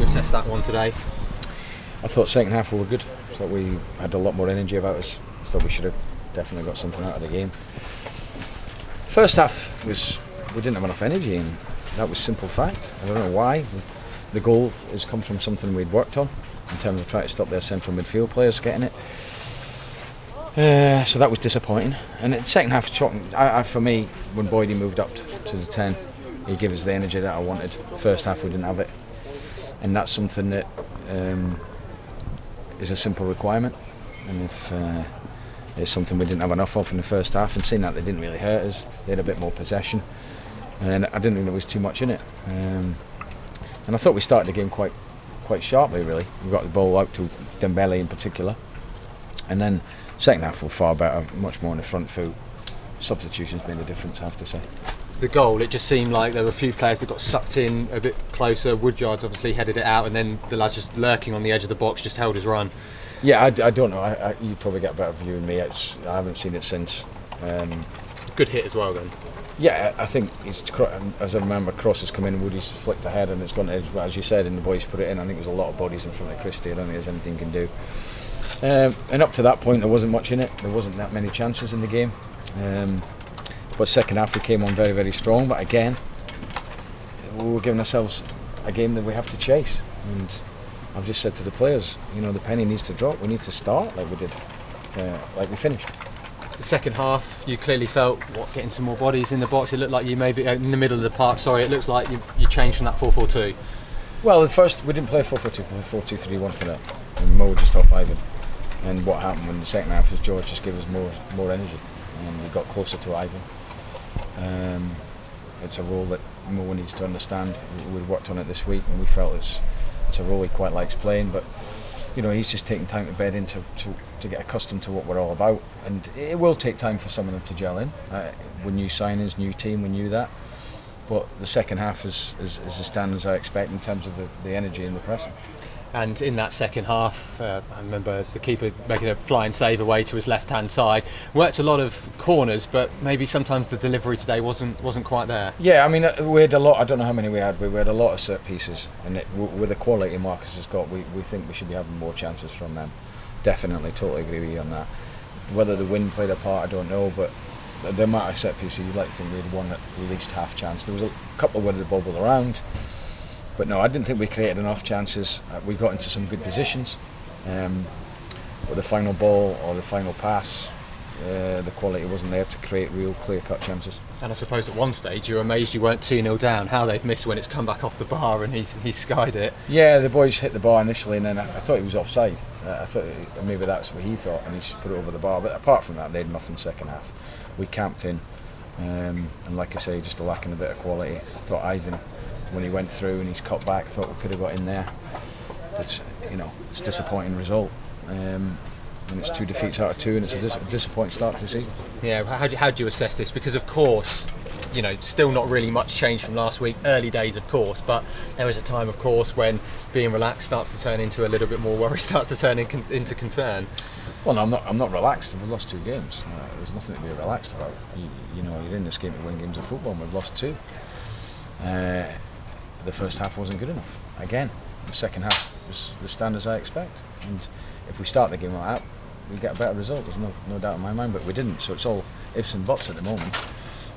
assess that one today? I thought second half we were good. I thought we had a lot more energy about us. I thought we should have definitely got something out of the game. First half we didn't have enough energy, and that was simple fact. I don't know why. The goal has come from something we'd worked on in terms of trying to stop their central midfield players getting it. So that was disappointing. And the second half, shocking. For me, when Boydie moved up to the 10, he gave us the energy that I wanted. First half we didn't have it, and that's something that is a simple requirement. And if it's something we didn't have enough of in the first half, and seeing that they didn't really hurt us, they had a bit more possession, and I didn't think there was too much in it. And I thought we started the game quite sharply. Really, we got the ball out to Dembele in particular, and then second half were far better, much more on the front foot. Substitutions made the difference, I have to say. The goal, it just seemed like there were a few players that got sucked in a bit closer. Woodyard's obviously headed it out, and then the lads just lurking on the edge of the box just held his run. Yeah, I don't know. You probably get a better view than me. I haven't seen it since. Good hit as well then. Yeah, I think as I remember, cross has come in, Woody's flicked ahead and it's gone to edge. As you said, and the boys put it in. I think there's a lot of bodies in front of Christie. I don't think there's anything he can do. And up to that point, there wasn't much in it. There wasn't that many chances in the game. But second half we came on very, very strong. But again, we were giving ourselves a game that we have to chase. And I've just said to the players, the penny needs to drop. We need to start like we did, like we finished. The second half, you clearly felt getting some more bodies in the box. It looked like you maybe in the middle of the park. Sorry, it looks like you changed from that 4-4-2. Well, at first we didn't play 4-4-2. We played 4-2-3-1 to that, and Mo just off Ivan. And what happened in the second half is George just gave us more energy, and we got closer to Ivan. It's a role that Mo needs to understand. We've worked on it this week, and we felt it's a role he quite likes playing, but he's just taking time to bed in to get accustomed to what we're all about, and it will take time for some of them to gel in. With new signings, new team, we knew that, but the second half is as standard as I expect in terms of the energy and the pressing. And in that second half, I remember the keeper making a flying save away to his left-hand side. Worked a lot of corners, but maybe sometimes the delivery today wasn't quite there. Yeah, I mean, we had a lot. I don't know how many we had, but we had a lot of set pieces. And with the quality Marcus has got, we think we should be having more chances from them. Definitely, totally agree with you on that. Whether the wind played a part, I don't know, but the amount of set pieces, you'd like to think we had won at least half chance. There was a couple where the bobbled around. But no, I didn't think we created enough chances. We got into some good positions, but the final ball or the final pass, the quality wasn't there to create real clear-cut chances. And I suppose at one stage you were amazed you weren't 2-0 down. How they've missed when it's come back off the bar and he's skied it. Yeah, the boys hit the bar initially, and then I thought he was offside. I thought maybe that's what he thought, and he put it over the bar. But apart from that, they had nothing second half. We camped in, and like I say, just lacking a bit of quality. I thought Ivan, when he went through and he's cut back, I thought we could have got in there. But it's a disappointing result, and it's 2 defeats out of 2, and it's a disappointing start to the season. Yeah, how do you assess this? Because of course, still not really much change from last week. Early days, of course, but there is a time, of course, when being relaxed starts to turn into a little bit more worry, starts to turn into concern. Well, no, I'm not relaxed. We've lost 2 games. There's nothing to be relaxed about. You're in this game to win games of football, and we've lost 2. The first half wasn't good enough. Again, the second half was the standards I expect. And if we start the game like that, we get a better result. There's no doubt in my mind, but we didn't. So it's all ifs and buts at the moment.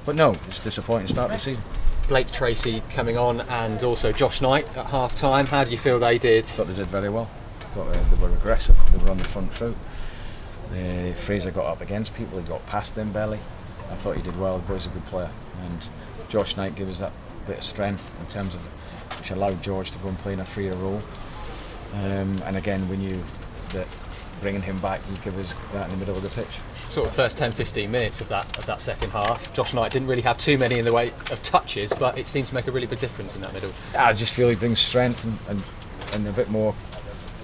But no, it's a disappointing start to the season. Blake Tracy coming on, and also Josh Knight at half time. How do you feel they did? I thought they did very well. I thought they were aggressive. They were on the front foot. Fraser got up against people. He got past them belly. I thought he did well. The boy's a good player, and Josh Knight gave us that bit of strength in terms of which allowed George to go and play in a freer role. And again, we knew that bringing him back, he'd give us that in the middle of the pitch. Sort of first 10-15 minutes of that second half, Josh Knight didn't really have too many in the way of touches, but it seemed to make a really big difference in that middle. I just feel he brings strength and a bit more,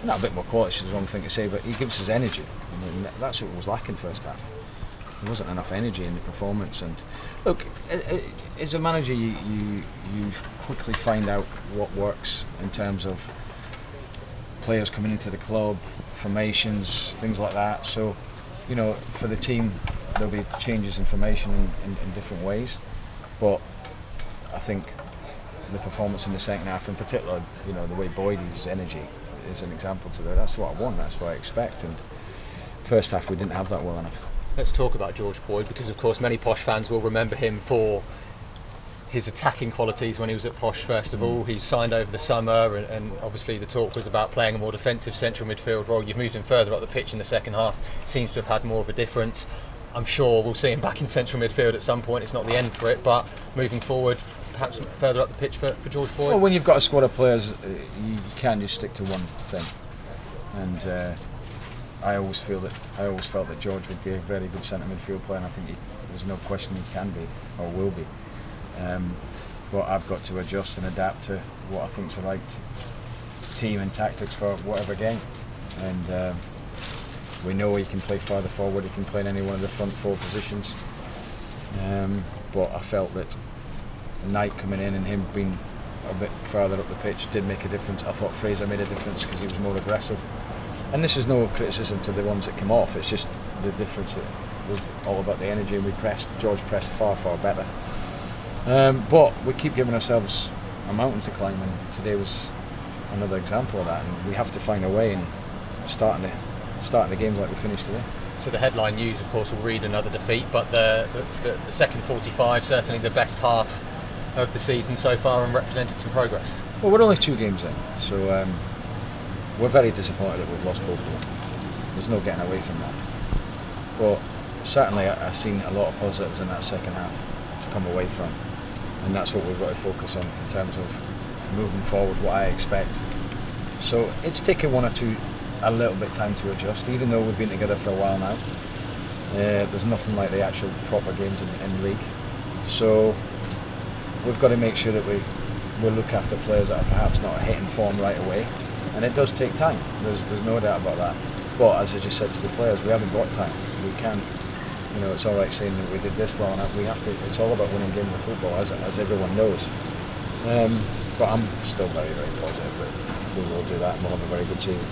not a bit more quality is the wrong thing to say, but he gives us energy. I mean, that's what was lacking first half. There wasn't enough energy in the performance, and look, as a manager, you quickly find out what works in terms of players coming into the club, formations, things like that. So, for the team, there'll be changes in formation in different ways. But I think the performance in the second half, in particular, you know, the way Boydie's energy is an example to that. That's what I want, that's what I expect. And first half we didn't have that well enough. Let's talk about George Boyd, because of course many Posh fans will remember him for his attacking qualities when he was at Posh. First of all, he signed over the summer, and obviously the talk was about playing a more defensive central midfield role. You've moved him further up the pitch in the second half, seems to have had more of a difference. I'm sure we'll see him back in central midfield at some point. It's not the end for it, but moving forward, perhaps further up the pitch for George Boyd. Well, when you've got a squad of players, you can't just stick to one thing. And I always felt that George would be a very good centre midfield player, and I think there's no question he can be or will be. But I've got to adjust and adapt to what I think is the right team and tactics for whatever game. And we know he can play farther forward, he can play in any one of the front four positions. But I felt that Knight coming in and him being a bit further up the pitch did make a difference. I thought Fraser made a difference because he was more aggressive. And this is no criticism to the ones that came off, it's just the difference. It was all about the energy, and we pressed. George pressed far, far better. But we keep giving ourselves a mountain to climb, and today was another example of that. And we have to find a way in starting the games like we finished today. So the headline news, of course, will read another defeat, but the second 45, certainly the best half of the season so far, and represented some progress. Well, we're only 2 games in, so we're very disappointed that we've lost both of them. There's no getting away from that. But certainly I've seen a lot of positives in that second half to come away from, and that's what we've got to focus on in terms of moving forward, what I expect. So it's taken 1 or 2 a little bit time to adjust, even though we've been together for a while now. There's nothing like the actual proper games in league, so we've got to make sure that we look after players that are perhaps not hitting form right away, and it does take time, there's no doubt about that. But as I just said to the players, we haven't got time. We can't, you know, it's all right saying that we did this well enough. We have to. It's all about winning games of football, as everyone knows. But I'm still very, very positive that we will do that and we'll have a very good season.